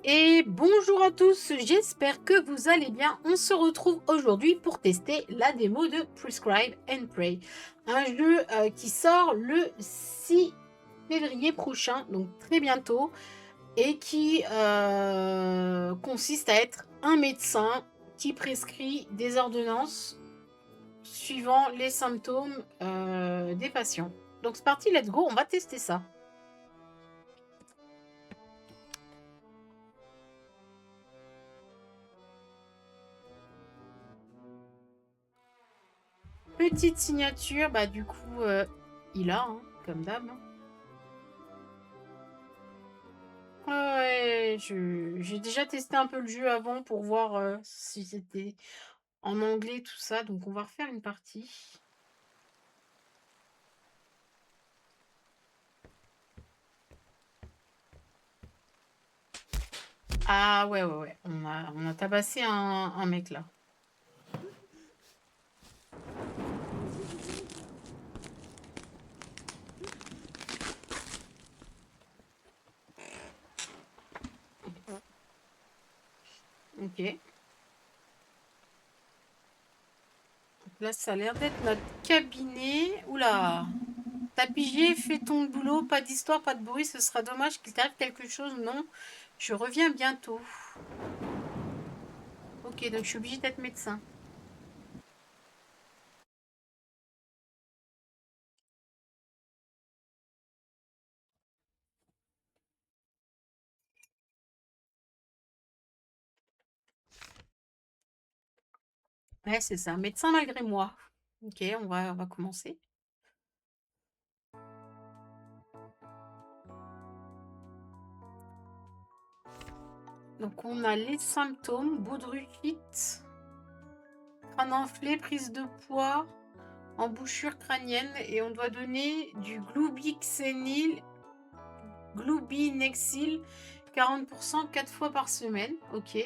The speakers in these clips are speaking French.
Et bonjour à tous, j'espère que vous allez bien. On se retrouve aujourd'hui pour tester la démo de Prescribe and Pray, un jeu qui sort le 6 février prochain, donc très bientôt, et qui consiste à être un médecin qui prescrit des ordonnances suivant les symptômes des patients. Donc c'est parti, let's go, on va tester ça. Petite signature, bah du coup, il a, hein, comme d'hab. Ouais, j'ai déjà testé un peu le jeu avant pour voir si c'était en anglais, tout ça. Donc on va refaire une partie. Ah ouais, ouais, ouais. On a tabassé un mec là. Ok. Donc là, ça a l'air d'être notre cabinet. Oula. T'as pigé, fais ton boulot, pas d'histoire, pas de bruit, ce sera dommage qu'il t'arrive quelque chose. Non, je reviens bientôt. Ok, donc je suis obligée d'être médecin. Ouais, c'est ça, médecin malgré moi. Ok, on va commencer. Donc on a les symptômes, baudruchite, crâne enflé, prise de poids, embouchure crânienne, et on doit donner du glubinexil 40% 4 fois par semaine. Ok.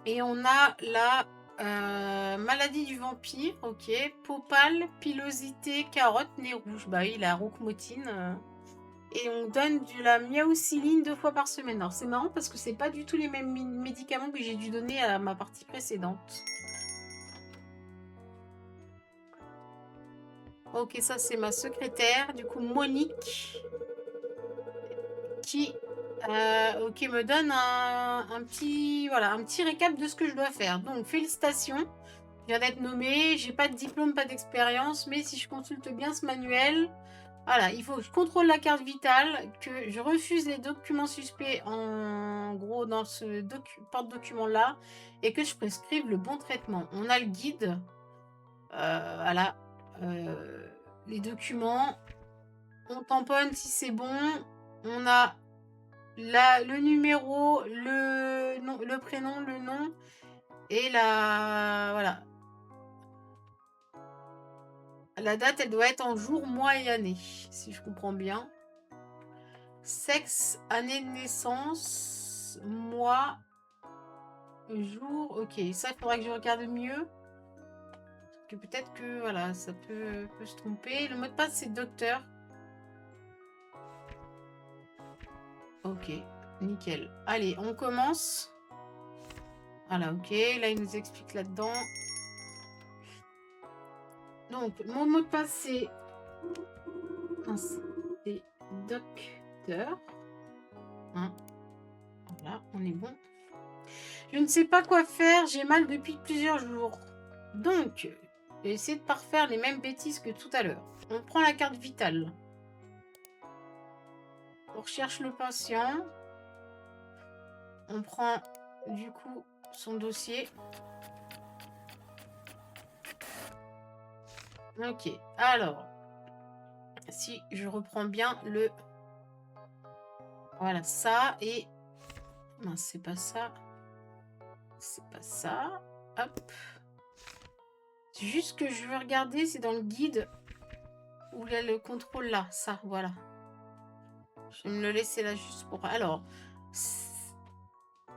Et on a la maladie du vampire. Ok. Peau pâle, pilosité, carotte, nez rouge. Bah oui, la roquemotine. Et on donne de la miaocilline 2 fois par semaine. Alors c'est marrant parce que c'est pas du tout les mêmes médicaments que j'ai dû donner à ma partie précédente. Ok, ça c'est ma secrétaire, du coup Monique, qui ok, me donne un petit, voilà, un petit récap de ce que je dois faire. Donc félicitations, je viens d'être nommée, j'ai pas de diplôme, pas d'expérience, mais si je consulte bien ce manuel, voilà, il faut que je contrôle la carte vitale, que je refuse les documents suspects en gros dans ce porte-document-là, et que je prescrive le bon traitement. On a le guide, voilà, les documents, on tamponne si c'est bon, on a le numéro, le, nom, le prénom, le nom, et voilà. La date, elle doit être en jour, mois et année, si je comprends bien. Sexe, année de naissance, mois, jour. Ok, ça, il faudra que je regarde mieux. Que peut-être que voilà, ça peut se tromper. Le mot de passe, c'est docteur. Ok, nickel. Allez, on commence. Voilà, ok. Là, il nous explique là-dedans. Donc, mon mot de passe, c'est docteur. Hein. Voilà, on est bon. Je ne sais pas quoi faire, j'ai mal depuis plusieurs jours. Donc, je vais essayer de ne pas refaire les mêmes bêtises que tout à l'heure. On prend la carte vitale. On recherche le patient. On prend du coup son dossier. Ok, alors, si je reprends bien le... Voilà, ça et... Non, c'est pas ça. C'est pas ça. Hop. C'est juste que je veux regarder, c'est dans le guide où il y a le contrôle là. Ça, voilà. Je vais me le laisser là juste pour... Alors,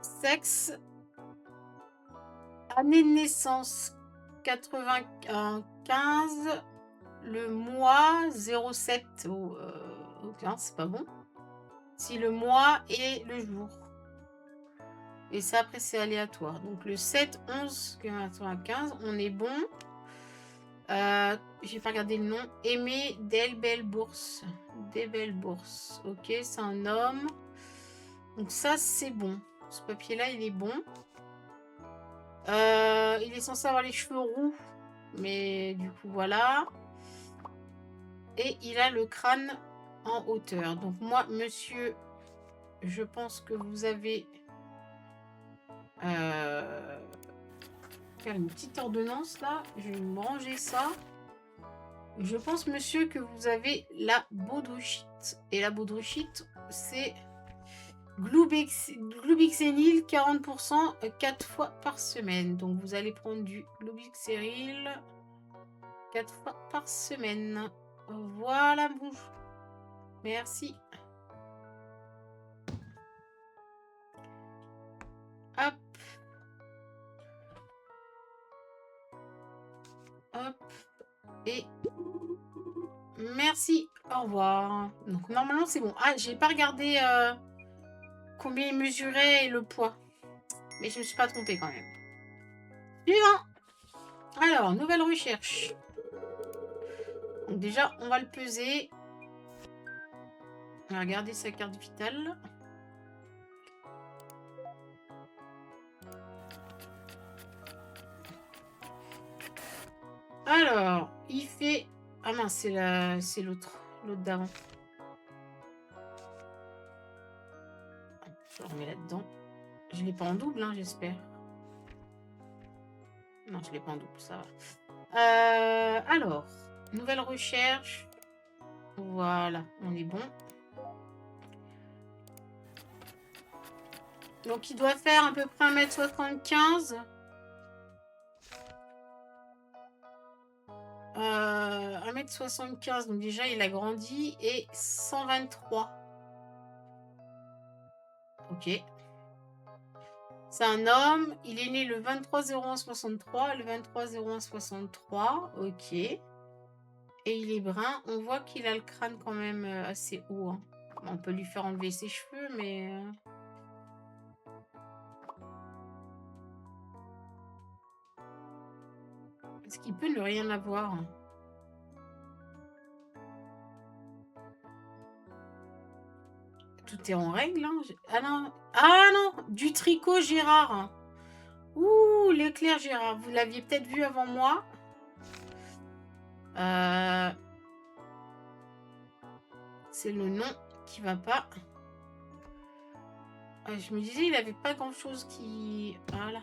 sexe, année de naissance 95, le mois 07. Oh, ok, c'est pas bon. si le mois et le jour. Et ça, après, c'est aléatoire. Donc, le 7, 11, 95, on est bon. J'ai pas regardé le nom. Aimé Delbel-Bourse. Delbel-Bourse. Ok, c'est un homme. Donc, ça, c'est bon. Ce papier-là, il est bon. Il est censé avoir les cheveux roux. Mais du coup, voilà. Et il a le crâne en hauteur. Donc, moi, monsieur, je pense que vous avez... faire une petite ordonnance là. Je vais me ranger ça. Je pense, monsieur, que vous avez la baudruchite. Et la baudruchite, c'est Glubixenil 40% 4 fois par semaine. Donc vous allez prendre du Glubixenil 4 fois par semaine. Voilà, bonjour. Merci. Hop. Hop. Et merci. Au revoir. Donc normalement c'est bon. Ah, j'ai pas regardé combien il mesurait et le poids. Mais je me suis pas trompée quand même. Suivant. Alors, nouvelle recherche. Donc déjà, on va le peser. On va regarder sa carte vitale. Alors, il fait... Ah mince, c'est l'autre. L'autre d'avant. Je le remets là-dedans. Je l'ai pas en double, hein, j'espère. Non, je l'ai pas en double, ça va. Alors, nouvelle recherche. Voilà, on est bon. Donc, il doit faire à peu près 1m75. 1m75, donc déjà, il a grandi. Et 123. Ok. C'est un homme. Il est né le 23-01-63. Le 23-01-63. Ok. Et il est brun. On voit qu'il a le crâne quand même assez haut. Hein. On peut lui faire enlever ses cheveux, mais... Est-ce qu'il peut ne rien avoir? Tout est en règle. Hein. Ah non. Ah non. Du tricot Gérard. Ouh, l'éclair Gérard. Vous l'aviez peut-être vu avant moi. C'est le nom qui va pas. Je me disais, il avait pas grand-chose qui... Voilà.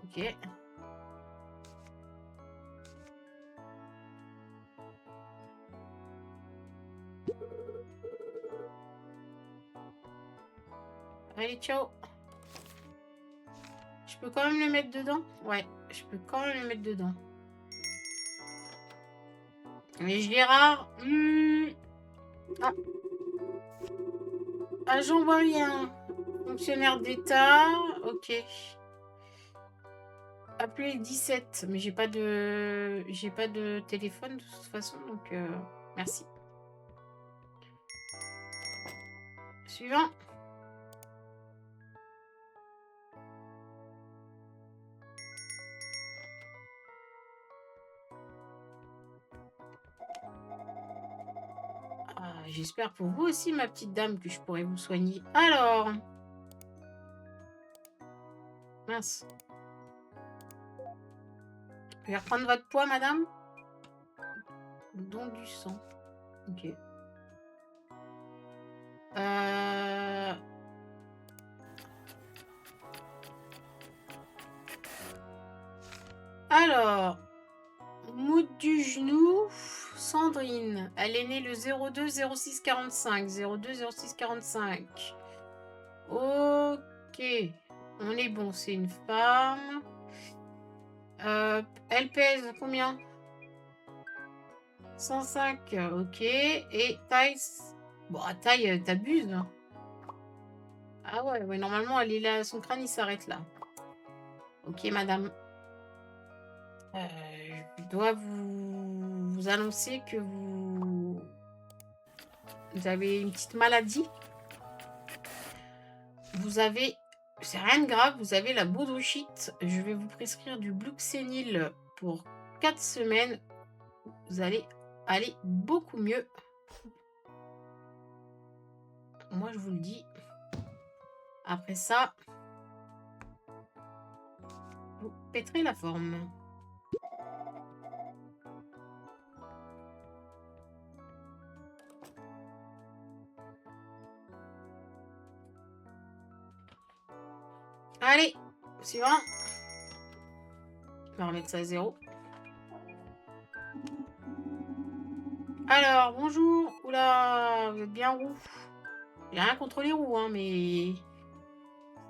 Ok. Allez, ciao. Je peux quand même le mettre dedans? Ouais, je peux quand même le mettre dedans. Mais Gérard... Ah. Agent moyen. Fonctionnaire d'État. Ok. Appelez le 17. Mais j'ai pas de téléphone de toute façon. Donc, merci. Suivant. J'espère pour vous aussi, ma petite dame, que je pourrai vous soigner. Alors. Mince. Je vais reprendre votre poids, madame. Don du sang. Ok. Alors. Mout du genou. Sandrine. Elle est née le 02-06-45. 02-06-45. Ok. On est bon, c'est une femme. Elle pèse combien? 105, ok. Et taille... Bon, taille, t'abuses. Ah ouais, normalement, elle est là, son crâne, il s'arrête là. Ok, madame. Je dois vous annoncer que vous Vous avez une petite maladie. Vous avez... C'est rien de grave, vous avez la bronchite. Je vais vous prescrire du Bluxenil pour 4 semaines. Vous allez aller beaucoup mieux. Moi, je vous le dis. Après ça, vous péterez la forme. Allez, suivant. On va remettre ça à 0. Alors, bonjour. Oula, vous êtes bien roux. J'ai rien contre les roux, hein, mais...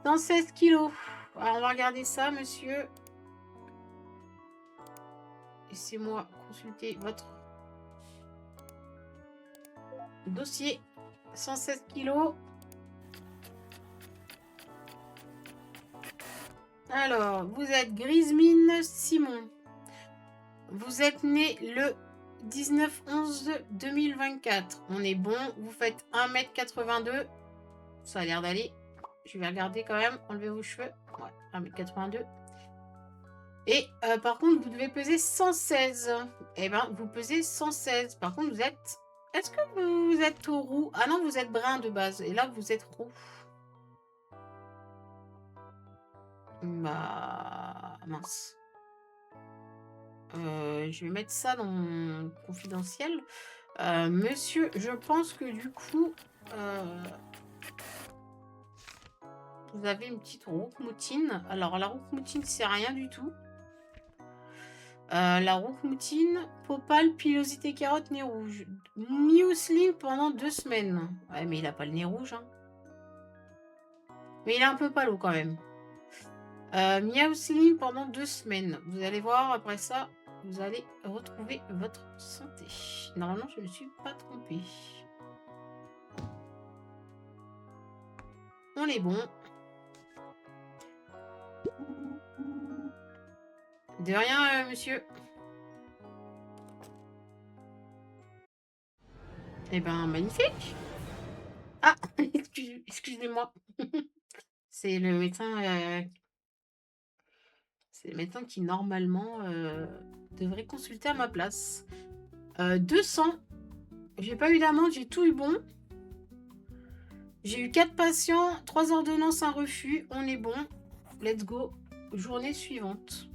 116 kilos. Alors, on va regarder ça, monsieur. Laissez-moi consulter votre dossier. 116 kilos. Alors, vous êtes Grismine Simon. Vous êtes né le 19/11/2024. On est bon. Vous faites 1m82. Ça a l'air d'aller. Je vais regarder quand même. Enlevez vos cheveux. Ouais, 1m82. Et par contre, vous devez peser 116. Eh ben, vous pesez 116. Par contre, vous êtes... Est-ce que vous êtes roux? Ah non, vous êtes brun de base. Et là, vous êtes roux. Bah... Mince. Je vais mettre ça dans mon confidentiel. Monsieur, je pense que du coup... vous avez une petite roukmoutine. Alors, la roukmoutine, c'est rien du tout. La roukmoutine, popale, pilosité, carotte, nez rouge. Muesli pendant 2 semaines. Ouais, mais il a pas le nez rouge. Hein. Mais il est un peu palo quand même. Miausli pendant 2 semaines. Vous allez voir, après ça, vous allez retrouver votre santé. Normalement, je ne me suis pas trompée. On est bon. De rien, monsieur. Eh ben, magnifique. Ah, excusez-moi. C'est le médecin... c'est le médecin qui, normalement, devrait consulter à ma place. 200. J'ai pas eu d'amende, j'ai tout eu bon. J'ai eu 4 patients, 3 ordonnances, un refus. On est bon. Let's go. Journée suivante.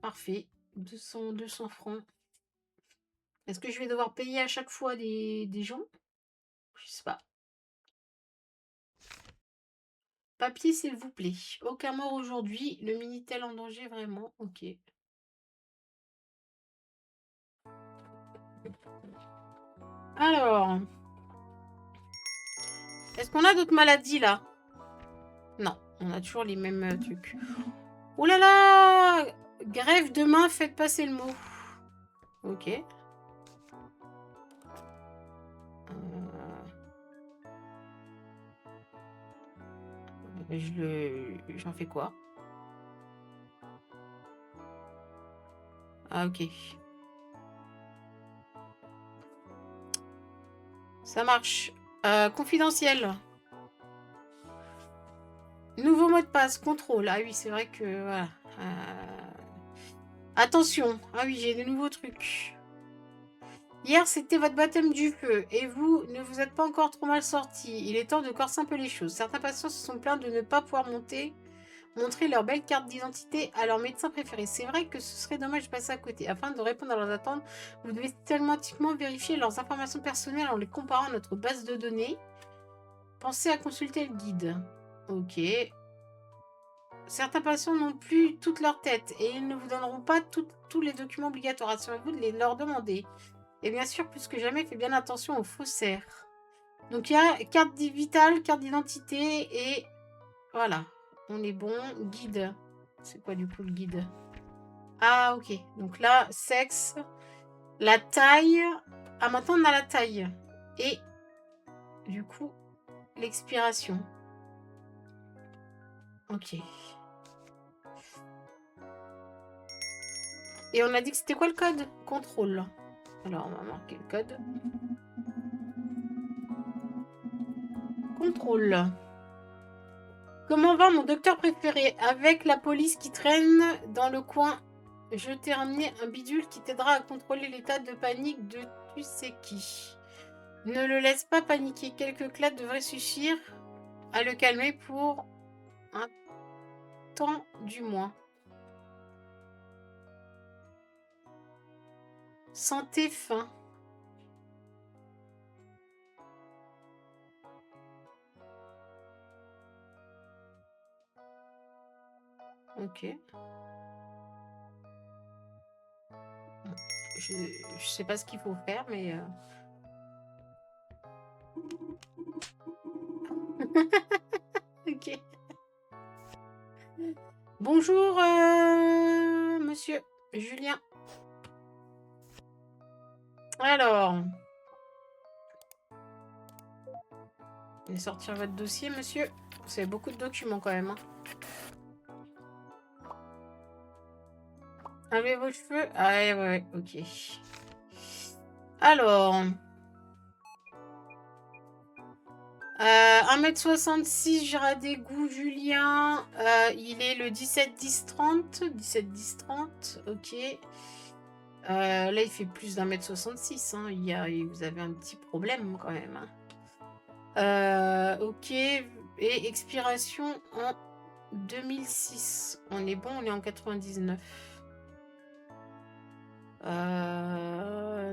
Parfait. 200 francs. Est-ce que je vais devoir payer à chaque fois des gens? Je sais pas. Papier, s'il vous plaît. Aucun mort aujourd'hui. Le Minitel en danger, vraiment? Ok. Alors. Est-ce qu'on a d'autres maladies, là? Non. On a toujours les mêmes trucs. Oh là là! Grève demain, faites passer le mot. Ok. J'en fais quoi? Ah, ok. Ça marche. Confidentiel. Nouveau mot de passe, contrôle. Ah oui, c'est vrai que... Voilà. Attention. Ah oui, j'ai des nouveaux trucs. Hier, c'était votre baptême du feu. Et vous ne vous êtes pas encore trop mal sorti. Il est temps de corser un peu les choses. Certains patients se sont plaints de ne pas pouvoir montrer leur belle carte d'identité à leur médecin préféré. C'est vrai que ce serait dommage de passer à côté. Afin de répondre à leurs attentes, vous devez systématiquement vérifier leurs informations personnelles en les comparant à notre base de données. Pensez à consulter le guide. Ok. Certains patients n'ont plus toute leur tête et ils ne vous donneront pas tous les documents obligatoires. Assurez-vous de les leur demander. Et bien sûr, plus que jamais, faites bien attention aux faussaires. Donc, il y a carte vitale, carte d'identité et... Voilà. On est bon. Guide. C'est quoi, du coup, le guide? Ah, ok. Donc là, sexe. La taille. Ah, maintenant, on a la taille. Et, du coup, l'expiration. Ok. Et on a dit que c'était quoi le code? Contrôle. Alors, on va marquer le code. Contrôle. Comment va mon docteur préféré? Avec la police qui traîne dans le coin, je t'ai ramené un bidule qui t'aidera à contrôler l'état de panique de tu sais qui. Ne le laisse pas paniquer. Quelques claques devraient suffire à le calmer pour un temps du moins. Santé fin. Ok. Je sais pas ce qu'il faut faire, mais... Ok. Bonjour, monsieur Julien. Alors... Je vais sortir votre dossier, monsieur. C'est beaucoup de documents, quand même. Hein. Avez vos cheveux? Ah ouais, ok. Alors... 1m66, Gérard Desgoûts, Julien. Il est le 17-10-30. 17-10-30, ok. Là, il fait plus d'1m66. Hein. Vous avez un petit problème quand même. Hein. Ok. Et expiration en 2006. On est bon, on est en 99.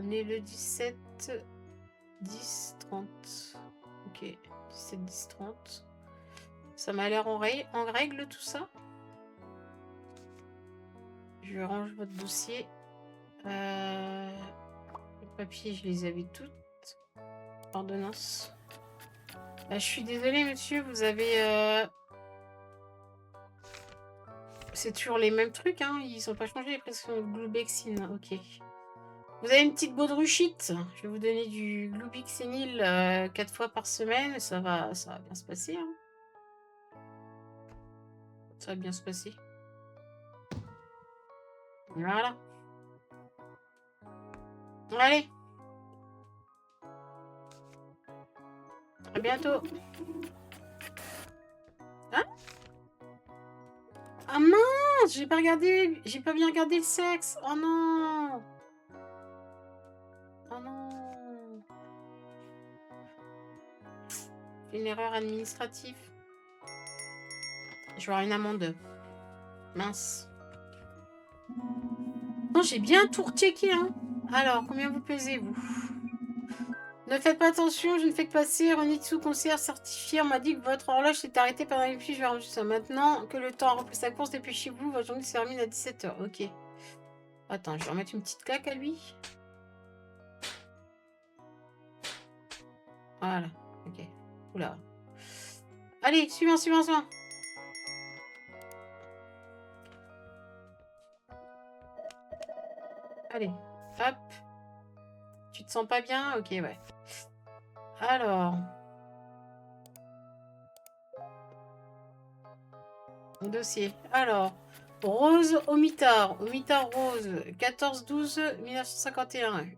Né le 17-10-30. Ok. 17-10-30. Ça m'a l'air en règle tout ça. Je range votre dossier. Les papiers, je les avais toutes. Ordonnance. Je suis désolée, monsieur, vous avez... C'est toujours les mêmes trucs, hein. Ils sont pas changés, les prescriptions de Glubexine. Ok. Vous avez une petite baudruchite. Je vais vous donner du Glubixénil 4 fois par semaine. Ça va bien se passer. Hein. Ça va bien se passer. Voilà. Allez. À bientôt. Hein? Ah mince, j'ai pas bien regardé le sexe. Oh non. Oh non. Une erreur administrative. Je vais avoir une amende. Mince. Non, j'ai bien tout rechecké. Hein. Alors, combien vous pesez-vous? Ne faites pas attention, je ne fais que passer. Renitsu, conseillère certifiée, on m'a dit que votre horloge s'est arrêtée pendant les pluies. Je vais ranger ça maintenant. Que le temps a repris sa course, dépêchez-vous. Votre journée se termine à 17 h. Ok. Attends, je vais remettre une petite claque à lui. Voilà. Ok. Oula. Allez, suivant. Allez. Hop. Tu te sens pas bien? Ok, ouais. Alors. Dossier. Alors. Rose Omitard. Omitard Rose. 14-12-1951.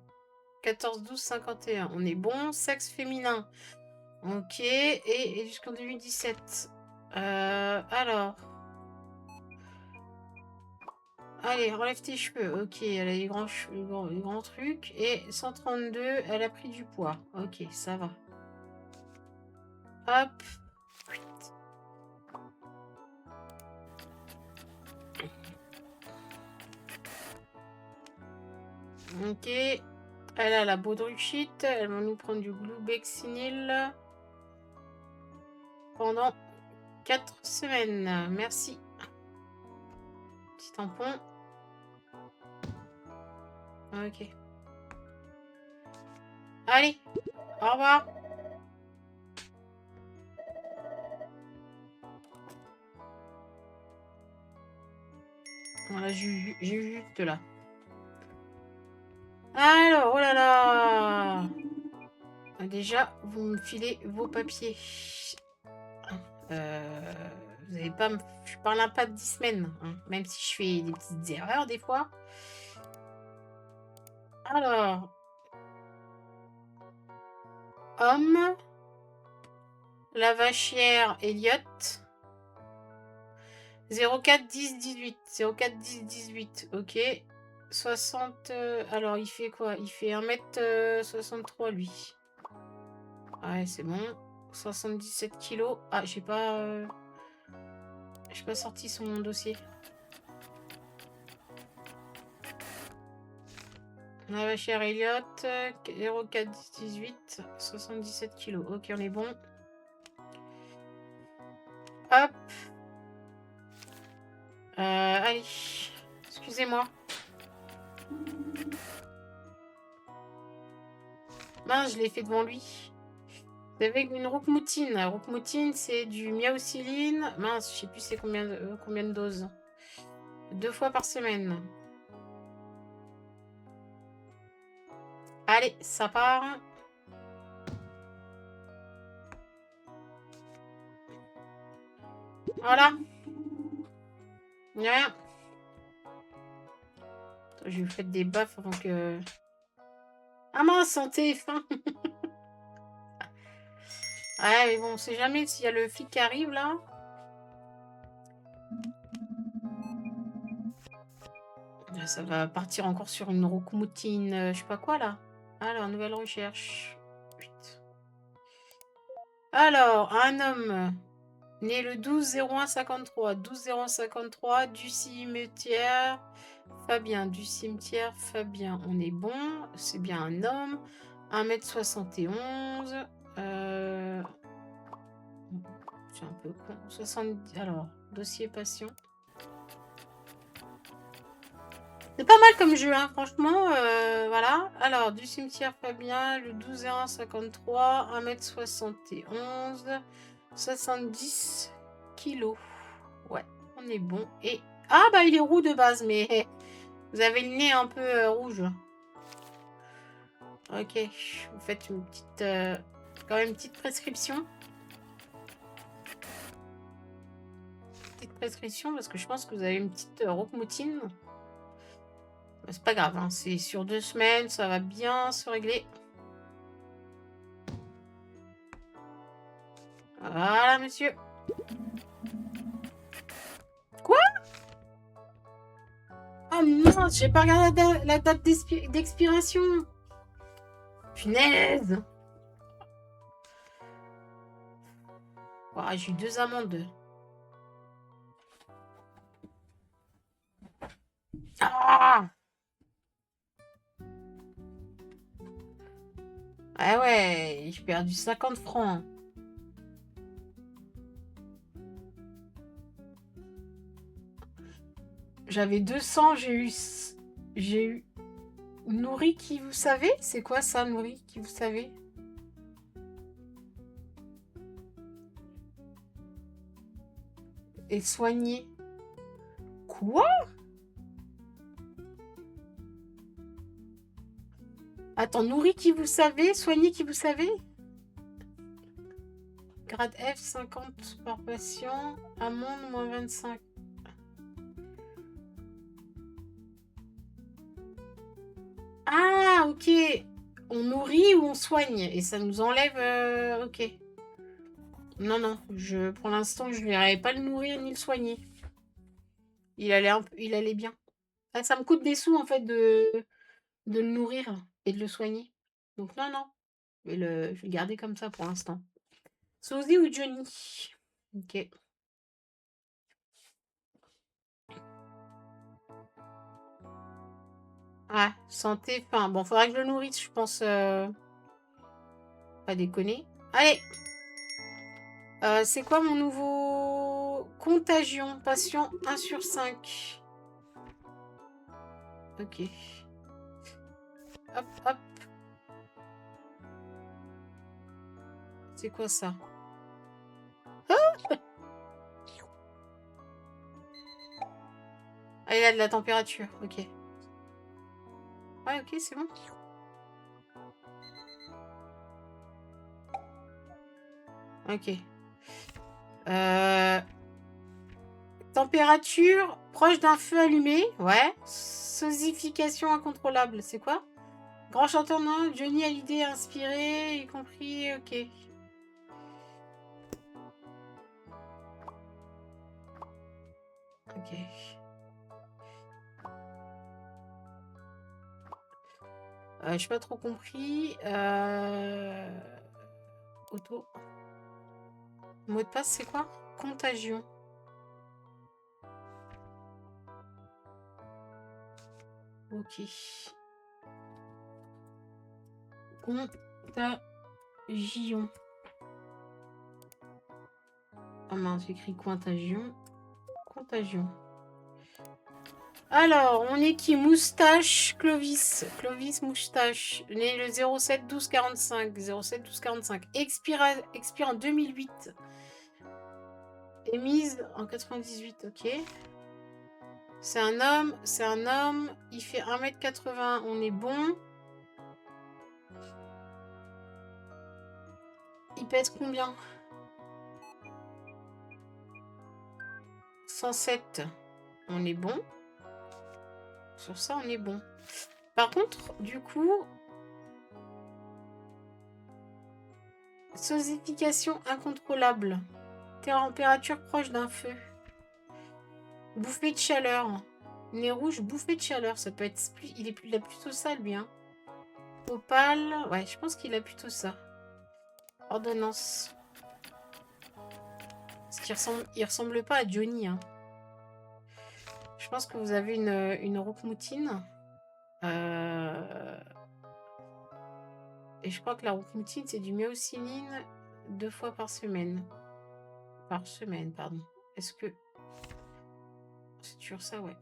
14-12-51. On est bon. Sexe féminin. Ok. Et jusqu'en 2017. Alors. Allez, relève tes cheveux. Ok, elle a les grands trucs. Et 132, elle a pris du poids. Ok, ça va. Hop. Ok. Elle a la baudruchite. Elle va nous prendre du Glubexinil pendant 4 semaines. Merci. Petit tampon. Ok. Allez. Au revoir. Voilà, j'ai juste là. Alors, oh là là. Déjà, vous me filez vos papiers. Vous n'allez pas me... Je parle un pas de 10 semaines. Hein, même si je fais des petites erreurs des fois. Alors. Homme. La vachière Elliot. 04 10 18. 04 10 18. Ok. 60. Alors, il fait quoi? Il fait 1m63 lui. Ouais, c'est bon. 77 kilos. Ah, j'ai pas sorti son dossier. La vachière Elliot. 04 10 18. 77 kilos. Ok, on est bon. Hop. Allez. Excusez-moi. Mince, je l'ai fait devant lui. C'est avec une roukmoutine. La roukmoutine, c'est du miaocilline. Mince, je sais plus c'est combien de doses. 2 fois par semaine. Allez, ça part. Voilà. Il n'y a rien. Je vais vous faire des baffes avant que... Ah mince, santé, faim. Ouais, mais bon, on sait jamais s'il y a le flic qui arrive, là. Là, ça va partir encore sur une roukmoutine, je sais pas quoi, là. Alors, nouvelle recherche. Putain. Alors, un homme né le 12-01-53. 12-01-53 du cimetière Fabien. Du cimetière Fabien. On est bon. C'est bien un homme. 1m71. C'est un peu con. 70. Alors, dossier patient. C'est pas mal comme jeu, hein, franchement. Voilà. Alors, du cimetière Fabien, le 12-01-53, 1m71, 70 kilos. Ouais, on est bon. Et... Ah, bah, il est roux de base, mais vous avez le nez un peu rouge. Ok, vous faites une petite... quand même une petite prescription. Petite prescription, parce que je pense que vous avez une petite roukmoutine. C'est pas grave, hein. C'est sur 2 semaines, ça va bien se régler. Voilà, monsieur. Quoi? Oh mince, j'ai pas regardé la date d'expiration. Punaise. Oh, j'ai eu 2 amendes. Ah! Ah ouais, j'ai perdu 50 francs. J'avais 200, j'ai eu nourri qui vous savez? C'est quoi ça, nourri qui vous savez? Et soigné. Quoi? Attends, nourri qui vous savez, soigné qui vous savez? Grade F, 50 par patient. Amende, moins 25. Ah, ok. On nourrit ou on soigne. Et ça nous enlève... ok. Non, non. Pour l'instant, je ne verrai pas le nourrir ni le soigner. Il allait bien. Ah, ça me coûte des sous, en fait, de le nourrir et de le soigner. Donc, non, non. Je vais le garder comme ça pour l'instant. Suzy ou Johnny? Ok. Ah, santé, faim. Bon, faudra que je le nourrisse, je pense. Pas déconner. Allez! C'est quoi mon nouveau... Contagion. Patient 1 sur 5. Ok. Hop, hop. C'est quoi ça? Ah, il a de la température. Ok. Ouais, ok, c'est bon. Ok. Température proche d'un feu allumé. Ouais. Sosification incontrôlable. C'est quoi? Grand chanteur, non. Johnny a l'idée inspirée, y compris... Ok. Ok. J'ai pas trop compris. Auto. Mot de passe, c'est quoi? Contagion. Ok. Contagion. Ah mince, j'écris contagion. Contagion. Alors, on est qui? Moustache, Clovis. Clovis, moustache. Né le 07 12 45. 07 12 45. Expire en 2008. Émise en 98, ok. C'est un homme. Il fait 1m80, on est bon. Il pèse combien? 107, on est bon. Sur ça, on est bon. Par contre, du coup... Sosification incontrôlable. Température proche d'un feu. Bouffée de chaleur. Nez rouge, bouffée de chaleur. Ça peut être... Il a plutôt ça, lui. Hein. Opale. Ouais, je pense qu'il a plutôt ça. Ordonnance. Parce qu'il ressemble pas à Johnny. Hein. Je pense que vous avez une roquemoutine. Et je crois que la roquemoutine, c'est du méoxyline 2 fois par semaine. Par semaine, pardon. Est-ce que... C'est toujours ça, ouais.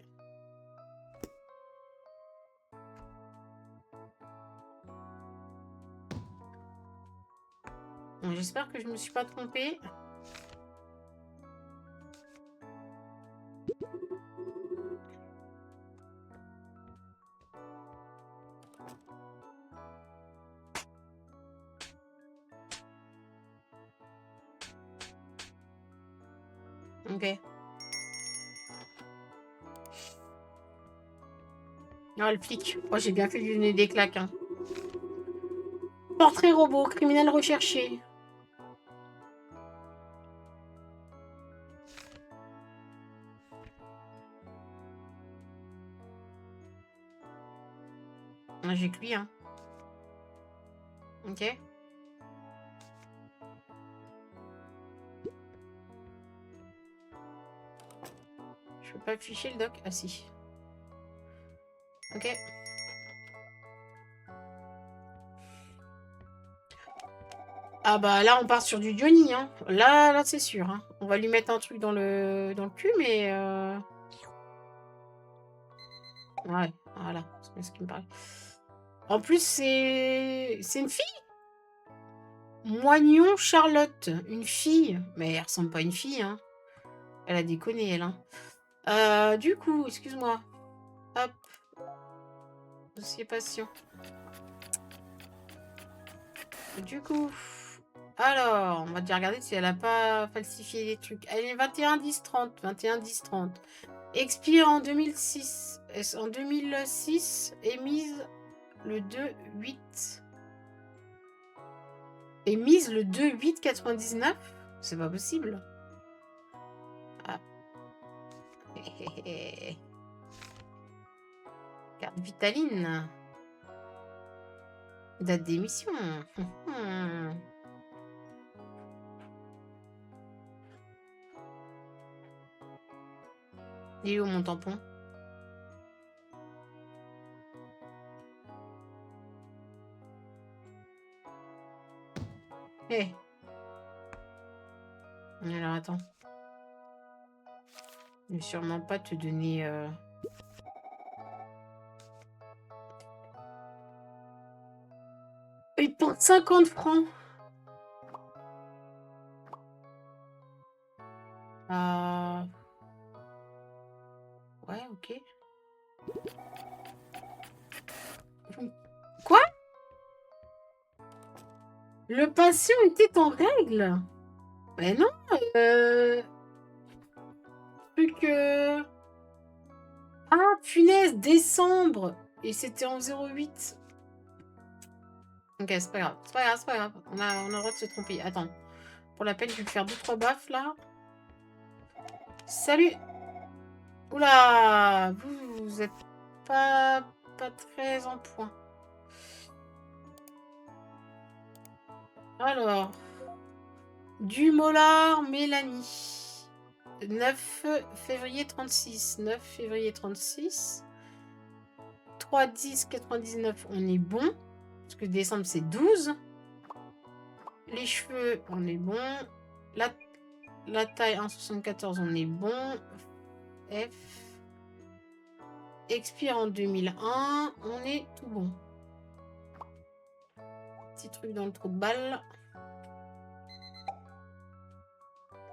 Bon, j'espère que je me suis pas trompée. Ok. Ah, le flic. Oh, j'ai bien fait de lui donner des claques. Hein. Portrait robot, criminel recherché. Ah, j'ai que lui, hein. Ok. Je peux pas afficher le doc. Ah, si. Ok. Ah bah là, on part sur du Johnny. Hein. Là c'est sûr. Hein. On va lui mettre un truc dans le cul, mais... Ouais, voilà. C'est ce qui me paraît. En plus, c'est une fille. Moignon Charlotte. Une fille. Mais elle ressemble pas à une fille. Hein. Elle a déconné, elle. Hein. Du coup, excuse-moi. Hop. Dossier patient. Du coup... Alors, on va déjà regarder si elle a pas falsifié les trucs. Elle est 21 10 30. 21 10 30. Expire en 2006. En 2006, émise le 2-8. Émise le 2-8-99. C'est pas possible. Ah. Carte Vitaline. Date d'émission. Il est où mon tampon? Hé. Hey. Alors attends. Je vais sûrement pas te donner... Il porte 50 francs. Ouais, ok. Quoi? Le patient était en règle? Mais non. Plus que... Ah, punaise, décembre. Et c'était en 08. Ok, c'est pas grave. C'est pas grave, c'est pas grave. On a le droit de se tromper. Attends. Pour la peine, je vais te faire 2-3 baffes, là. Salut. Oula, vous êtes pas très en point. Alors, Dumollard, Mélanie. 9 février 36. 9 février 36. 3, 10, 99, on est bon. Parce que décembre, c'est 12. Les cheveux, on est bon. La taille, 1,74, on est bon. F. Expire en 2001, on est tout bon. Petit truc dans le trou de balle.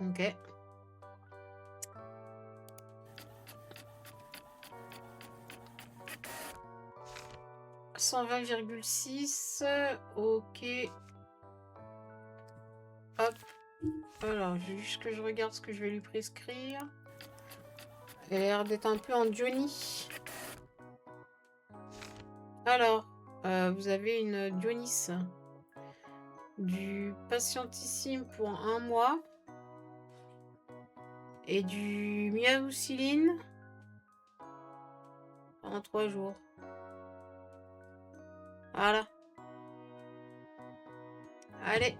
Ok. « 120,6. Ok. Hop. Alors, juste que je regarde ce que je vais lui prescrire. Elle a l'air d'être un peu en Johnny. Alors, vous avez une Dionys. Du patientissime pour 1 mois. Et du miaouciline pendant 3 jours. Voilà. Allez.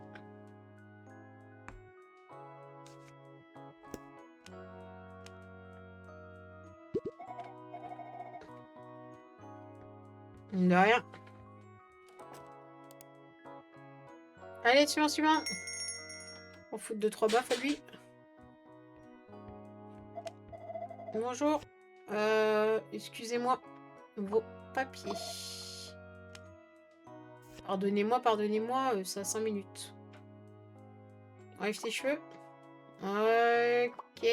De rien. Allez, suivant. On fout 2-3 baffes à lui. Bonjour. Excusez-moi. Vos papiers. Pardonnez-moi, ça a 5 minutes. Enlève tes cheveux. Ok.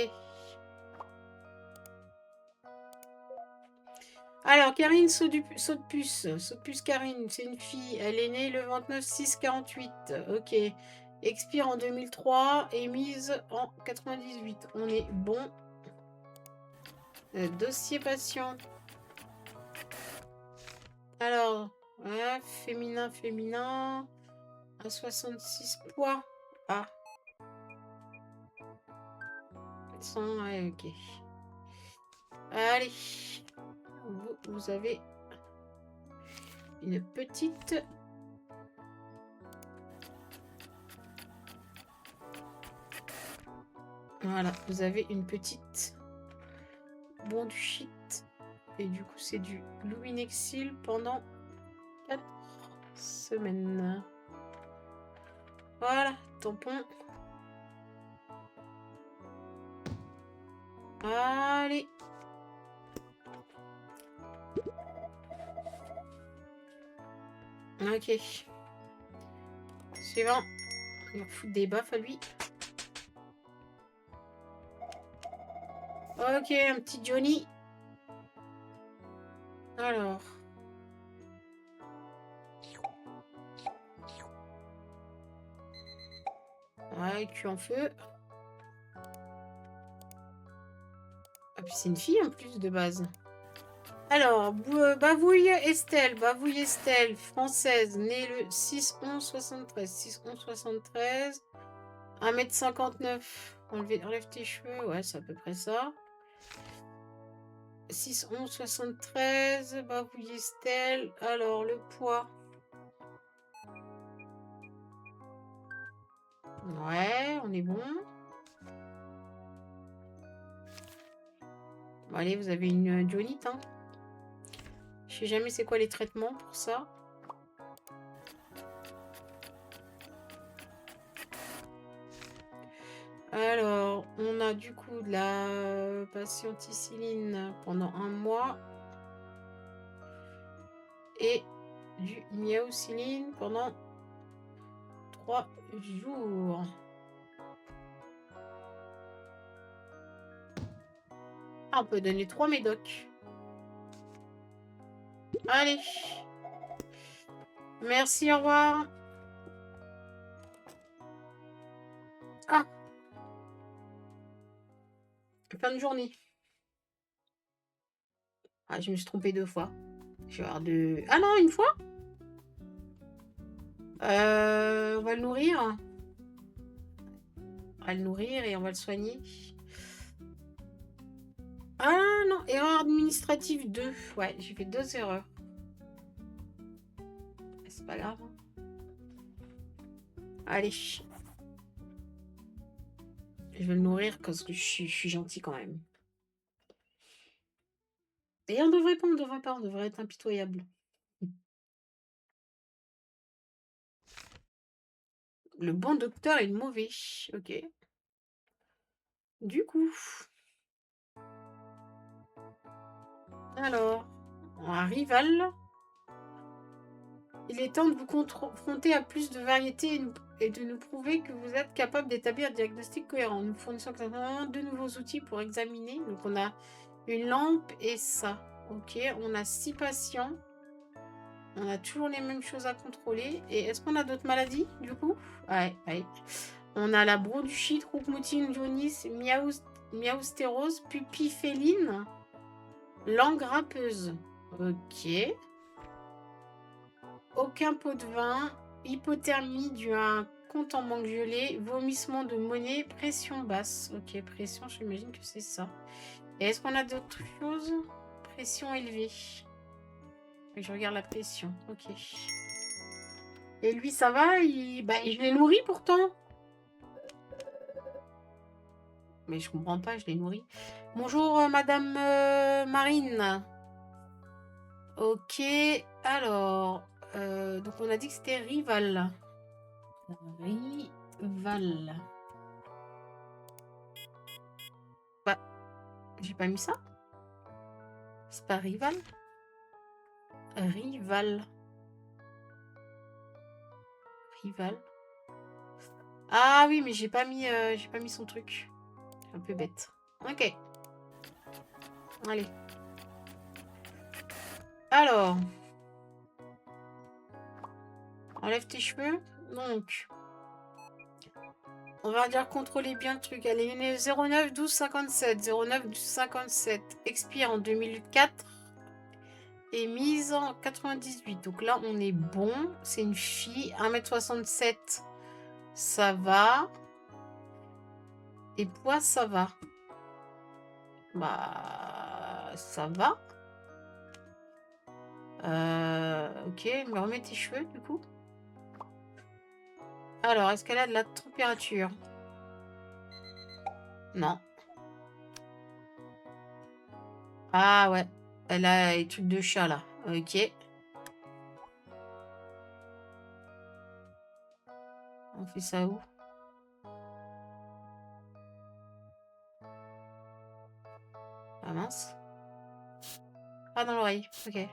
Alors, Karine Sautepuce. Sautepuce Karine, c'est une fille. Elle est née le 29/6/48. Ok. Expire en 2003 et mise en 98. On est bon. Dossier patient. Alors, ouais, féminin. À 66 poids. Ah. 100, ouais, ok. Allez. Vous avez une petite... Voilà, vous avez une petite... Bon du shit. Et du coup, c'est du Luminexil pendant 4 semaines. Voilà, tampon. Allez. Ok. Suivant. Il va foutre des baffes à lui. Ok, un petit Johnny. Alors. Ouais, cul en feu. Ah, puis c'est une fille en plus de base. Alors, Bavouille Estelle, française, née le 6/11/73. 6/11/73. 1,59 m. Enlève tes cheveux, ouais, c'est à peu près ça. 6/11/73. Bavouille Estelle. Alors, le poids. Ouais, on est bon. Bon, allez, vous avez une Dionite, hein. Je sais jamais c'est quoi les traitements pour ça. Alors, on a du coup de la patienticilline pendant 1 mois. Et du miaouciline pendant 3 jours. Ah, on peut donner 3 médocs. Allez. Merci, au revoir. Ah. Fin de journée. Ah, je me suis trompée 2 fois. Je vais avoir 2... Ah non, 1 fois. On va le nourrir. On va le nourrir et on va le soigner. Ah non, erreur administrative 2. Ouais, j'ai fait 2 erreurs. C'est pas grave. Allez. Je vais le nourrir parce que je suis gentil quand même. Et on devrait pas, on devrait être impitoyable. Le bon docteur est le mauvais. Ok. Du coup. Alors, un rival. Il est temps de vous confronter à plus de variété et de nous prouver que vous êtes capable d'établir un diagnostic cohérent. Nous fournissons de nouveaux outils pour examiner. Donc on a une lampe et ça. Ok, on a 6 patients. On a toujours les mêmes choses à contrôler. Et est-ce qu'on a d'autres maladies du coup? Ouais, ouais. On a la bronduchite, rougmoutine, jaunisse, miaustérose, pupille féline, langue râpeuse. Ok. Aucun pot de vin, hypothermie due à un compte en banque gelé, vomissement de monnaie, pression basse. Ok, pression, j'imagine que c'est ça. Et est-ce qu'on a d'autres choses? Pression élevée. Je regarde la pression. Ok. Et lui, ça va? Je l'ai nourri pourtant. Mais je comprends pas, je l'ai nourri. Bonjour, Madame Marine. Ok, alors... donc on a dit que c'était rival. Rival. Bah, j'ai pas mis ça? C'est pas rival? Rival. Rival. Ah oui, mais j'ai pas mis son truc. Un peu bête. Ok. Allez. Alors. Enlève tes cheveux. Donc. On va dire contrôler bien le truc. Allez, 09 12 57. 09 12 57. Expire en 2004. Et mise en 98. Donc là, on est bon. C'est une fille. 1m67. Ça va. Et poids, ça va. Bah, ça va. Ok, me remets tes cheveux, du coup. Alors, est-ce qu'elle a de la température? Non. Ah ouais. Elle a les trucs de chat, là. Ok. On fait ça où? Ah mince. Ah, dans l'oreille. Ok.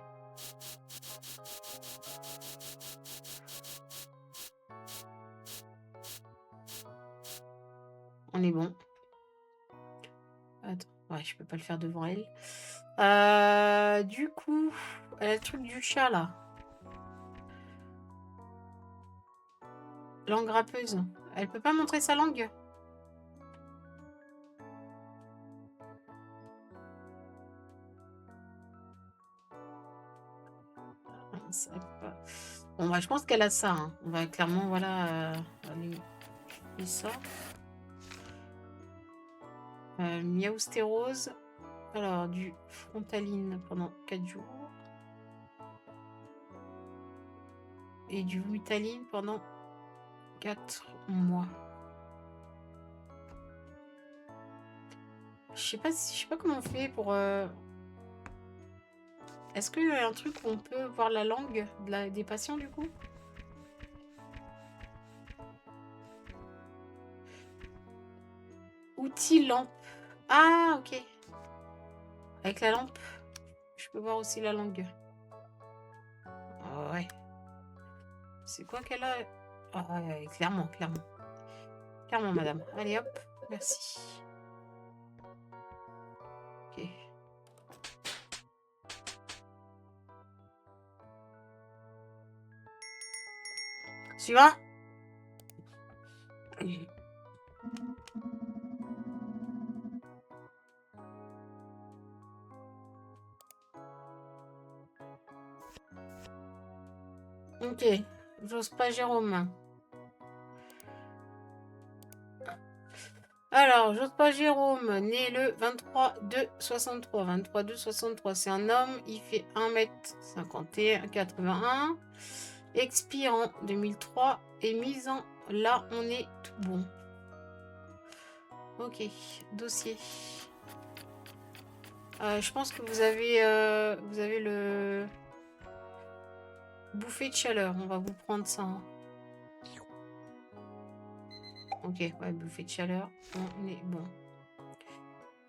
On est bon. Attends. Ouais, je peux pas le faire devant elle. Du coup, elle a le truc du chat, là. Langue râpeuse. Elle peut pas montrer sa langue? Ça va pas. Bon, bah, je pense qu'elle a ça. Hein. On va clairement, voilà, aller faire ça. Miaustérose. Alors, du frontaline pendant 4 jours. Et du vomitaline pendant 4 mois. Je sais pas comment on fait pour... Est-ce qu'il y a un truc où on peut voir la langue des patients, du coup? Outil lampe. Ah, ok. Avec la lampe, je peux voir aussi la langue. Ah ouais. C'est quoi qu'elle a? Ah ouais, clairement, clairement. Clairement, madame. Allez, hop. Merci. Ok. Suivant. Ok. J'ose pas, Jérôme. Alors, j'ose pas Jérôme, né le 23/2/63. 23/2/63, c'est un homme, il fait 1m51, 81. Expire en 2003 et mise en... Là, on est tout bon. Ok, dossier. Je pense que vous avez le... Bouffée de chaleur, on va vous prendre ça. Hein. Ok, ouais, bouffée de chaleur, on est bon.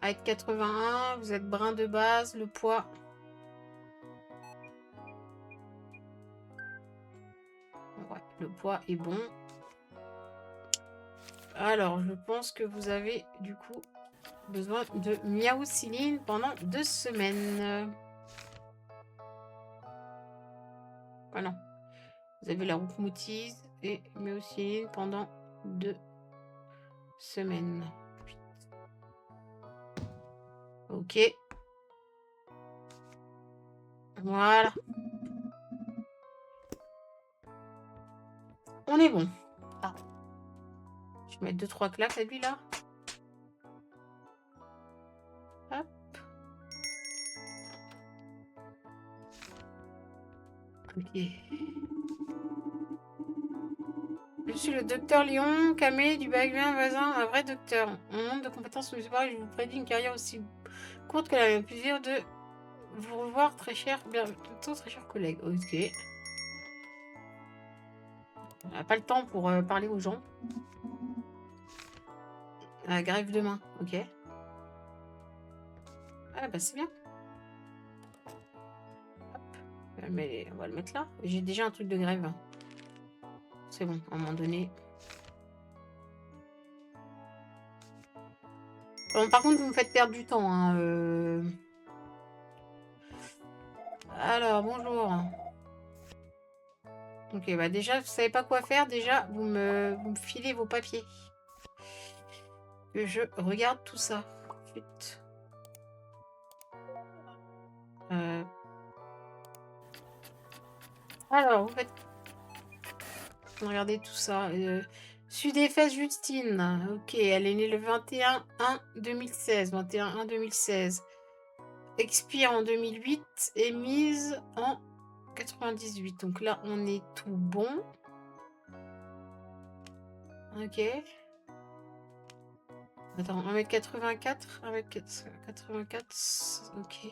AED 81, vous êtes brun de base, le poids. Ouais, le poids est bon. Alors, je pense que vous avez du coup besoin de miaouciline pendant 2 semaines. Ah non. Vous avez la roukmoutise et miaouciline pendant 2 semaines. Ok. Voilà. On est bon. Ah. Je vais mettre 2-3 claques à lui là. Hop. Ok. Je suis le docteur Léon Camé du Bagvin voisin, un vrai docteur. Mon nombre de compétences municipales, je vous prédis une carrière aussi courte que la mienne. Plaisir de vous revoir, très cher, bientôt très cher collègue. Ok. On n'a pas le temps pour parler aux gens. Grève demain, ok. Ah bah c'est bien. Hop. Mais on va le mettre là. J'ai déjà un truc de grève. C'est bon, à un moment donné. Bon, par contre, vous me faites perdre du temps. Hein, Alors, bonjour. Ok, bah déjà, vous savez pas quoi faire. Déjà, vous me filez vos papiers. Que je regarde tout ça. Ensuite. Alors, vous faites... Regardez tout ça. Sud-Efes Justine. Ok, elle est née le 21/1/2016. 21/1/2016. Expire en 2008 et mise en 98. Donc là, on est tout bon. Ok. Attends, 1m84. 1m84. Ok.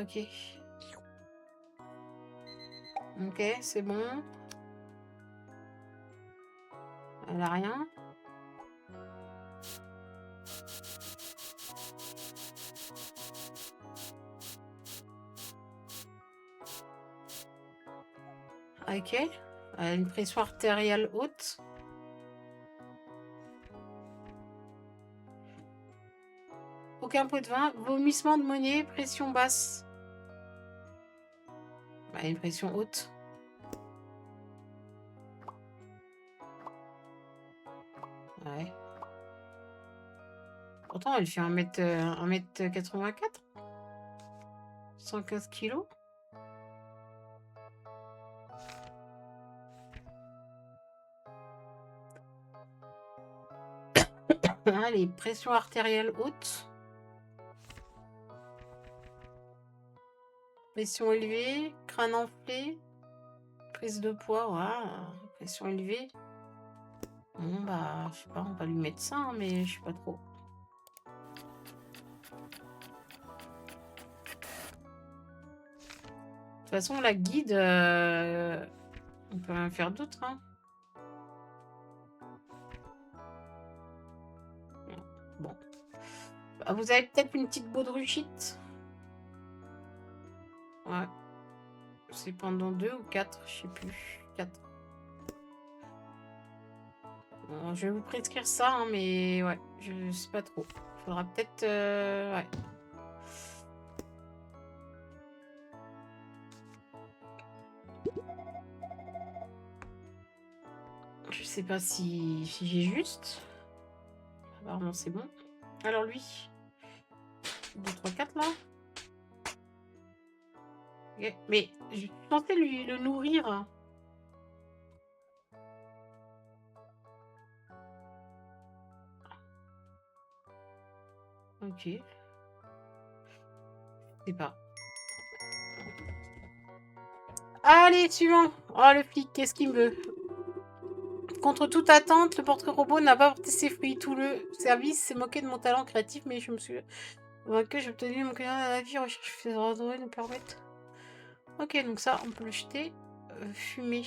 Ok. Ok, c'est bon. Elle a rien. Ok. Elle a une pression artérielle haute. Aucun pot de vin. Vomissement de monnaie. Pression basse. Bah, une pression haute. Ouais. Pourtant, elle fait 1m84. 115 kilos. Allez, pression artérielle haute. Pression élevée. Crâne enflé. Prise de poids. Voilà. Pression élevée. Bon, bah, je sais pas, on va lui mettre ça, hein, mais je sais pas trop. De toute façon, la guide, on peut rien faire d'autre. Hein. Bon. Bah, vous avez peut-être une petite baudruchite. Ouais. C'est pendant 2 ou 4, je sais plus. 4. Bon, je vais vous prescrire ça, hein, mais ouais, je sais pas trop. Il faudra peut-être... ouais. Je sais pas si j'ai juste. Apparemment, c'est bon. Alors lui, 2, 3, 4 là. Okay. Mais je suis censée lui le nourrir. Ok. Je sais pas. Allez, suivant. Oh, le flic, qu'est-ce qu'il me veut? Contre toute attente, le portrait robot n'a pas porté ses fruits. Tout le service s'est moqué de mon talent créatif, mais je me suis vaincu. J'ai obtenu mon client à la vie. Recherche fédérale nous permettre. Ok, donc ça, on peut le jeter. Fumer.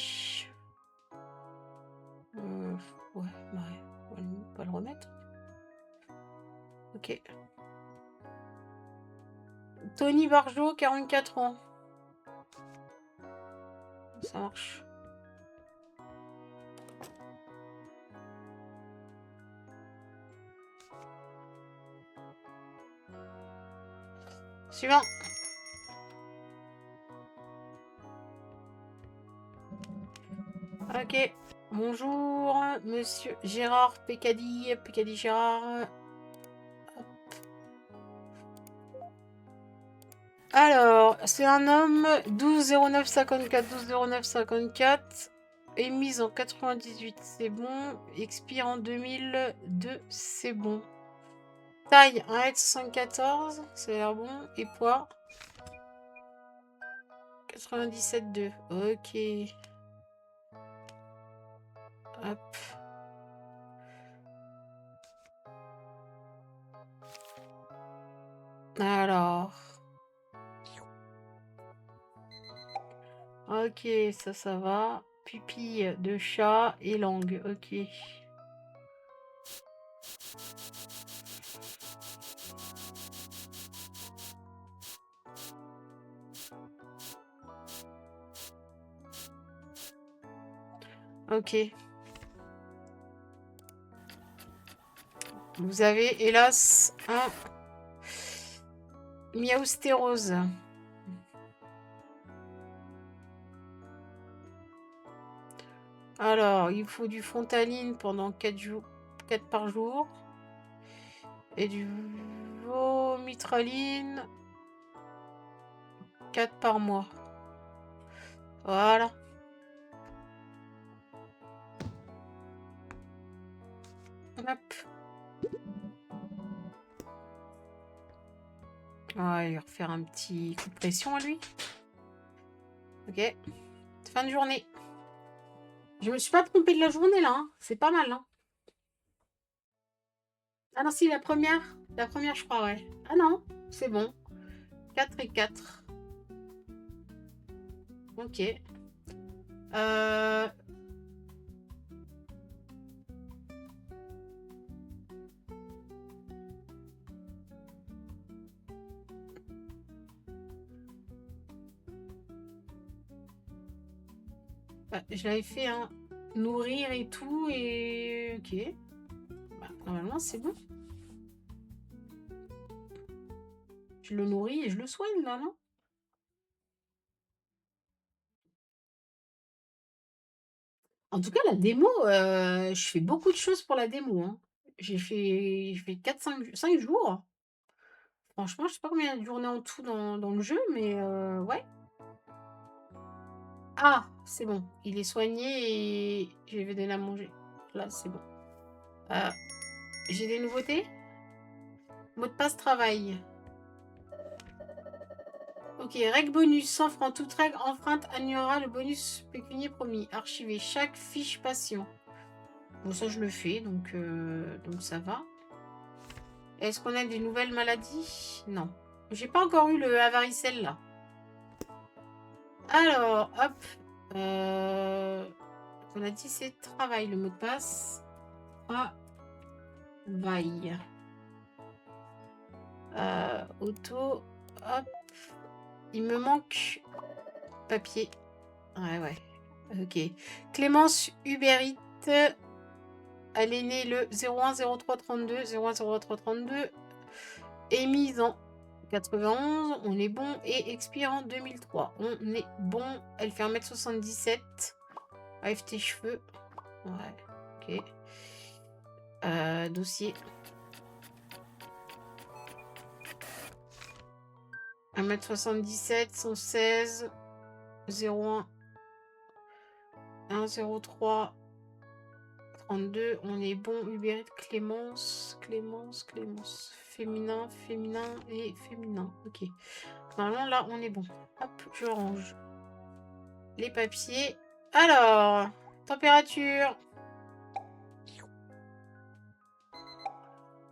Ouais, bah, on va pas le remettre. Ok. Tony Barjot, 44 ans. Ça marche. Suivant. Ok. Bonjour, monsieur Gérard Pécadi. Pécadi Gérard. Hop. Alors, c'est un homme, 120954, 120954, émise en 98, c'est bon, expire en 2002, c'est bon. Taille, 1m74, ça a l'air bon, et poids, 97,2, ok. Hop. Alors. Ok, ça va. Pupille de chat et langue, ok. Ok. Vous avez, hélas, un miaustérose. Alors, il faut du frontaline pendant 4 jours, 4 par jour. Et du vomitraline 4 par mois. Voilà. Hop. On va lui refaire un petit coup de pression à lui. Ok. Fin de journée. Je me suis pas trompée de la journée là. Hein. C'est pas mal. Hein. Ah non, si, la première. La première, je crois, ouais. Ah non, c'est bon. 4 et 4. Ok. Euh... je l'avais fait un nourrir et tout. Et ok. Bah, normalement, c'est bon. Je le nourris et je le soigne là, non? En tout cas, la démo, je fais beaucoup de choses pour la démo, hein. J'ai fait 4-5 jours. Franchement, je sais pas combien de journées en tout dans le jeu, mais ouais. Ah, c'est bon. Il est soigné et je vais donner à manger. Là, c'est bon. J'ai des nouveautés. Mot de passe travail. Ok, règle bonus. 100 francs. Toute règle enfreinte annulera le bonus pécunier promis. Archiver chaque fiche patient. Bon, ça, je le fais, donc ça va. Est-ce qu'on a des nouvelles maladies? Non. J'ai pas encore eu le varicelle, là. Alors, hop. On a dit c'est travail, le mot de passe. Travail. Auto. Hop. Il me manque papier. Ouais. Ok. Clémence Hubérite. Elle est née le 01 03 32. 01 03 32. Émise en 91. On est bon. Et expire en 2003. On est bon. Elle fait 1m77. AFT cheveux. Ouais. Ok. Dossier. 1m77, 116, 01, 103, 32, on est bon. Hubert, Clémence, Clémence, Clémence. Féminin, féminin et féminin. Ok. Normalement, là, on est bon. Hop, je range les papiers. Alors, température.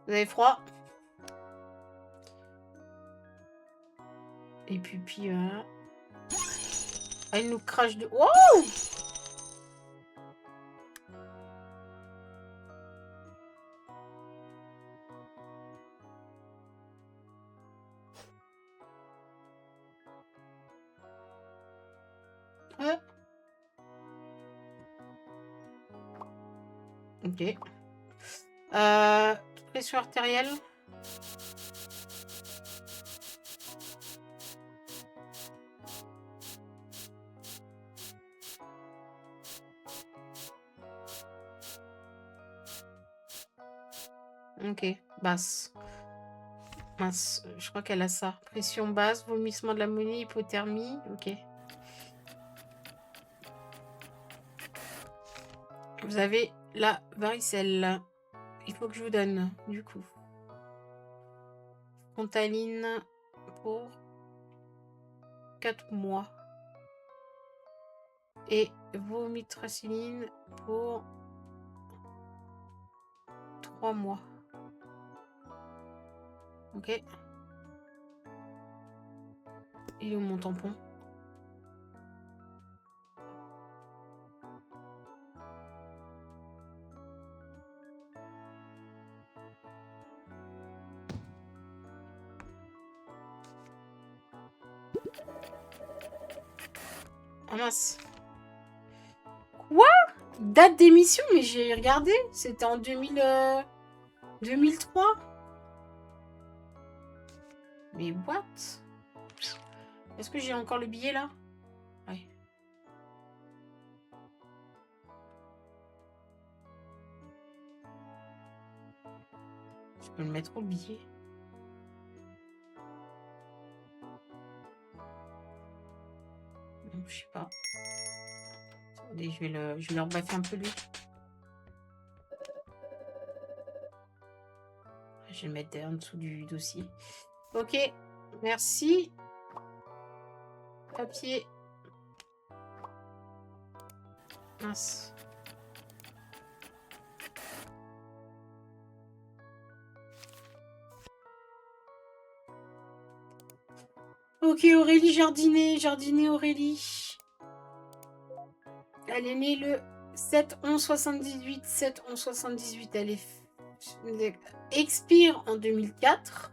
Vous avez froid? Et puis voilà. Ah, il nous crache de... Wow! Ouais. Ok. Pression artérielle. Ok, basse. Mince, je crois qu'elle a ça. Pression basse, vomissement de l'ammonie, hypothermie. Ok. Vous avez la varicelle. Il faut que je vous donne, du coup. Frontaline pour 4 mois. Et vomitraciline pour 3 mois. Ok. Il est où mon tampon? Ah mince. Quoi? Date d'émission? Mais j'ai regardé. C'était en 2003. Mais what? Est-ce que j'ai encore le billet là? Ouais. Je peux le mettre au billet. Non, je sais pas. Attendez, je vais le rebaffer un peu lui. Je vais le mettre en dessous du dossier. Ok, merci. Papier. Mince. Ok, Aurélie Jardinet. Jardinet Aurélie. Elle est née le 7-11-78. 7-11-78. Elle expire en 2004.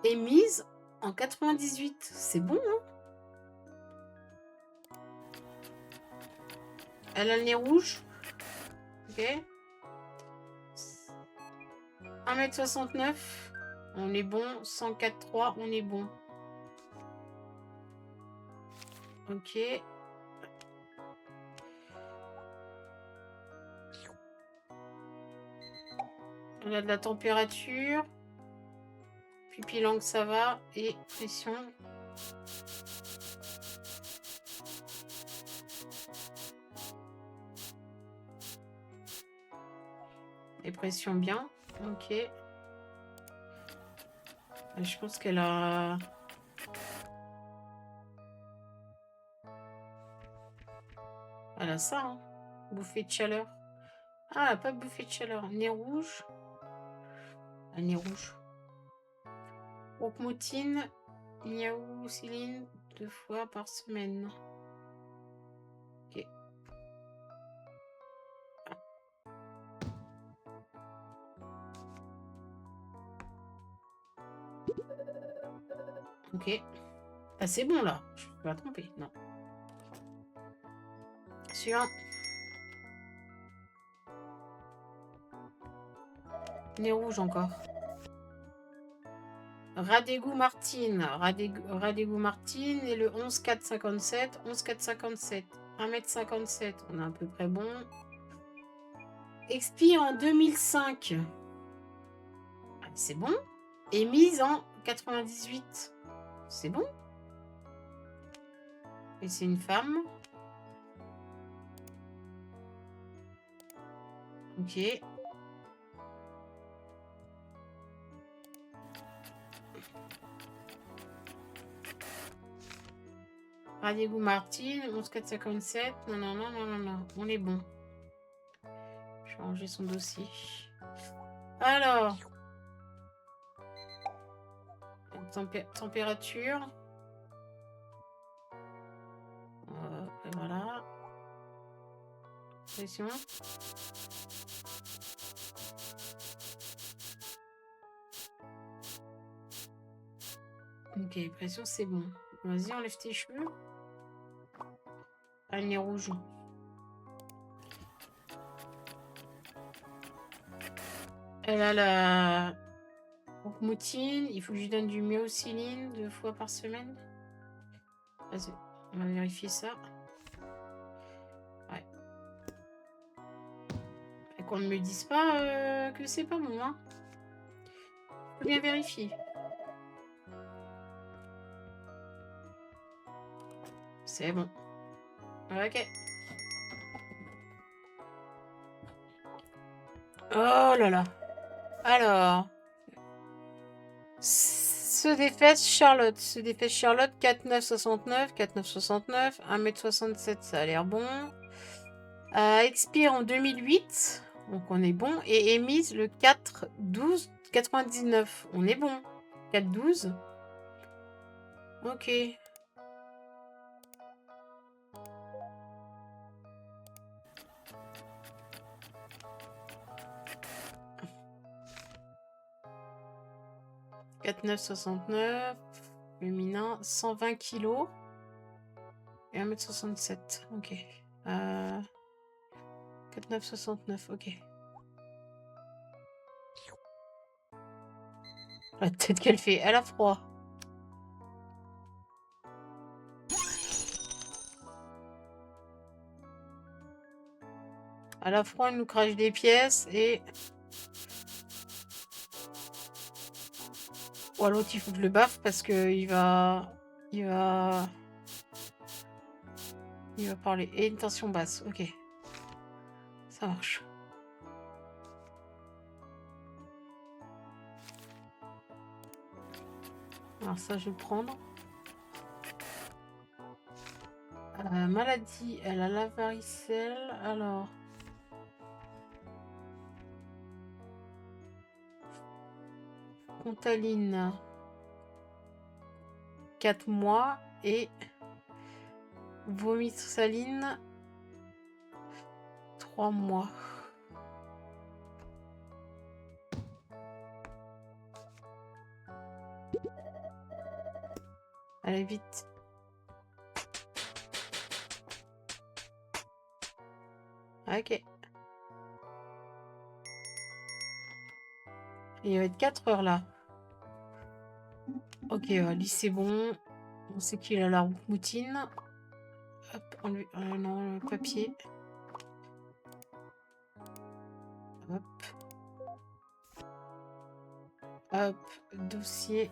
Et mise en 98. C'est bon, hein? Elle a le nez rouge. Ok. 1m69. On est bon. 104,3. On est bon. Ok. On a de la température. Pupille langue, ça va. Et pression. Et pression bien. Ok. Je pense qu'elle a... Elle a ça, hein. Bouffée de chaleur. Ah, elle a pas bouffée de chaleur. Nez rouge. Ah, nez rouge. Ocmotine, niaouciline 2 fois par semaine. Ok. Ok. Ah, c'est bon là. Je peux pas tromper. Non. Suivant. Nez rouge encore. Radégou Martine. Radégou Martine et le 11-4-57. 11-4-57. 1m57. On est à peu près bon. Expire en 2005. Ah, c'est bon. Et mise en 98. C'est bon. Et c'est une femme. Ok. Radiego Martin, 11457. Non, non, non, non, non, non. On est bon. Je vais ranger son dossier. Alors. Température. Et voilà. Pression. Ok, pression, c'est bon. Vas-y, enlève tes cheveux. Ah, il est rouge. Elle a la moutine. Il faut que je lui donne du myocilline 2 fois par semaine. Vas-y, on va vérifier ça. Ouais. Et qu'on ne me dise pas que c'est pas bon, hein. Faut bien vérifier. C'est bon. Ok. Oh là là. Alors. Se défesse Charlotte. 4969, 4969, 1m67, ça a l'air bon. Expire en 2008, donc on est bon. Et émise le 4-12-99, on est bon. 4-12. Ok. « 4969, féminin, 120 kg et 1m67. Ok. 4969, ok. La tête qu'elle fait, elle a froid. Elle a froid, elle nous crache des pièces et... Ou à l'autre, il faut que je le baffe parce que il va parler. Et une tension basse, ok. Ça marche. Alors ça, je vais le prendre. Maladie, elle a la varicelle. Alors... Contaline, 4 mois. Et vomisaline, 3 mois. Allez, vite. Ok. Il va être 4 heures là. Ok, Ali, c'est bon. On sait qu'il a la moutine. Hop, on lui... non, le papier. Hop. Hop, dossier.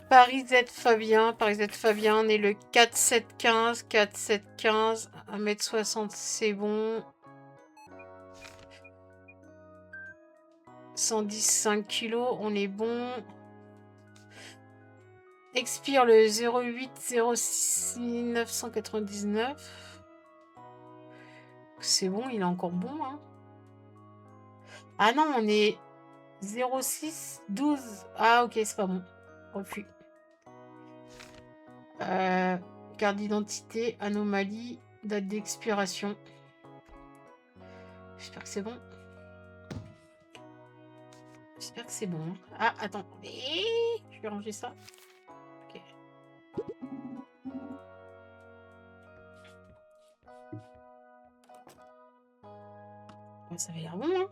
Paris Z Fabien, on est le 4715, 4715, 1m60, c'est bon. 115 kg, on est bon. Expire le 08 06 999. C'est bon, il est encore bon, hein. Ah non, on est 06 12. Ah ok, c'est pas bon. Refus. Carte d'identité, anomalie, date d'expiration. J'espère que c'est bon. J'espère que c'est bon. Ah, attends. Je vais ranger ça. Ok. Ça avait l'air bon, hein.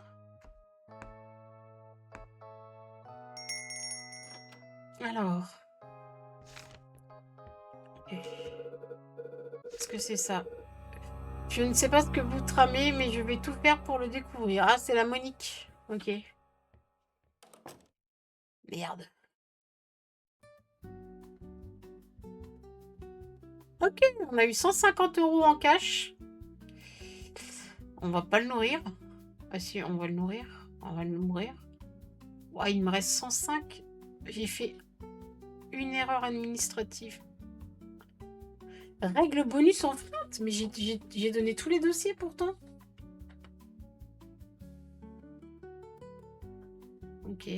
Alors. Est-ce que c'est ça? Je ne sais pas ce que vous tramez, mais je vais tout faire pour le découvrir. Ah, c'est la Monique. Ok. Merde. Ok, on a eu 150 € en cash. On va pas le nourrir. Ah si, on va le nourrir. On va le nourrir. Ouais, il me reste 105. J'ai fait une erreur administrative. Règle bonus en flotte. Mais j'ai donné tous les dossiers pourtant. Ok.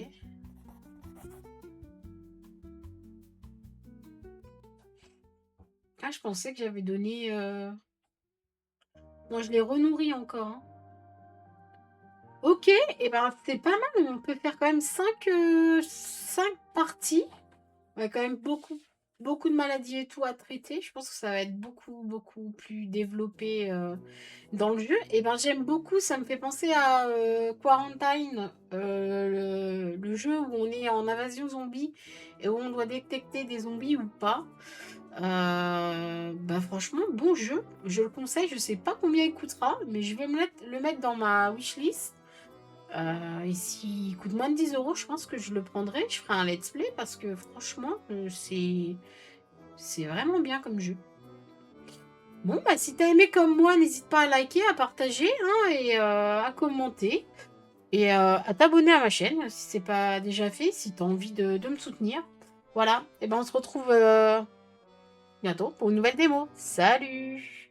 Ah, je pensais que j'avais donné... Bon, je l'ai renourri encore. Hein. Ok, et ben c'est pas mal. On peut faire quand même 5 parties. On a quand même beaucoup de maladies et tout à traiter. Je pense que ça va être beaucoup plus développé dans le jeu. Et ben j'aime beaucoup. Ça me fait penser à Quarantine, le jeu où on est en invasion zombie et où on doit détecter des zombies ou pas. Bah franchement, bon jeu. Je le conseille. Je sais pas combien il coûtera, mais je vais le mettre dans ma wishlist. Et s'il coûte moins de 10 euros, je pense que je le prendrai. Je ferai un let's play parce que franchement, c'est vraiment bien comme jeu. Bon, bah si t'as aimé comme moi, n'hésite pas à liker, à partager hein, et à commenter. Et à t'abonner à ma chaîne si c'est pas déjà fait, si t'as envie de me soutenir. Voilà, et ben on se retrouve bientôt pour une nouvelle démo. Salut!